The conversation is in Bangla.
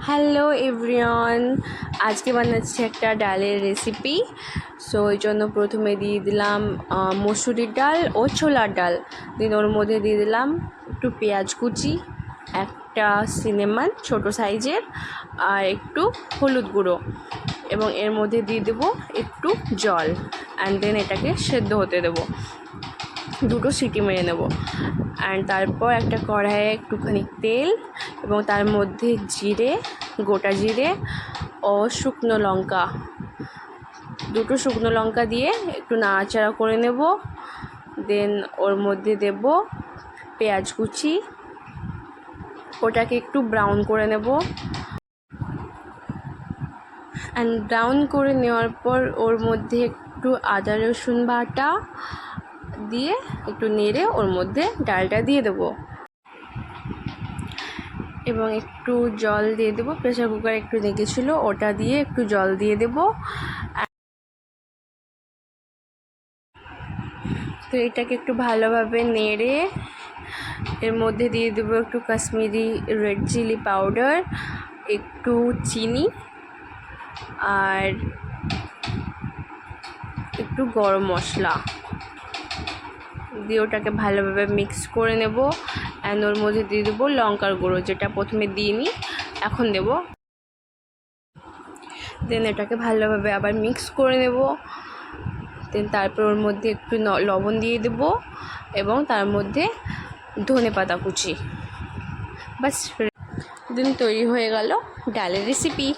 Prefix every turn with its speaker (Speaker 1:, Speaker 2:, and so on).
Speaker 1: হ্যালো এভরিওয়ান, আজকে বানাচ্ছি একটা ডালের রেসিপি। সো ওই জন্য প্রথমে দিয়ে দিলাম মসুরির ডাল ও ছোলার ডাল, দিন ওর মধ্যে দিয়ে দিলাম একটু পেঁয়াজ কুচি, একটা সিনেমান ছোটো সাইজের, আর একটু হলুদ গুঁড়ো, এবং এর মধ্যে দিয়ে দেবো একটু জল। অ্যান্ড দেন এটাকে সেদ্ধ হতে দেবো, দুটো সিটি মেরে নেব। অ্যান্ড তারপর একটা কড়াইয়ে একটুখানি তেল এবং তার মধ্যে জিরে, গোটা জিরে ও শুকনো লঙ্কা, দুটো শুকনো লঙ্কা দিয়ে একটু নাড়াচাড়া করে নেব। দেন ওর মধ্যে দেব পেঁয়াজ কুচি, ওটাকে একটু ব্রাউন করে নেব। অ্যান্ড ব্রাউন করে নেওয়ার পর ওর মধ্যে একটু আদা রসুন বাটা দিয়ে একটু নেড়ে ওর মধ্যে ডালটা দিয়ে দেবো এবং একটু জল দিয়ে দেবো। প্রেসার কুকার একটু লেগেছিলো, ওটা দিয়ে একটু জল দিয়ে দেবো। তো এটাকে একটু ভালোভাবে নেড়ে এর মধ্যে দিয়ে দেবো একটু কাশ্মীরি রেড চিলি পাউডার, একটু চিনি, আর একটু গরম মশলা দিয়ে ওটাকে ভালোভাবে মিক্স করে নেব। অ্যান্ড ওর মধ্যে দিয়ে দেবো লঙ্কার গুঁড়ো, যেটা প্রথমে দিইনি, এখন দেব। দেন এটাকে ভালোভাবে আবার মিক্স করে নেব। দেন তারপর ওর মধ্যে একটু লবণ দিয়ে দেব এবং তার মধ্যে ধনেপাতা কুচি। বাস, দেন তৈরি হয়ে গেল ডালের রেসিপি।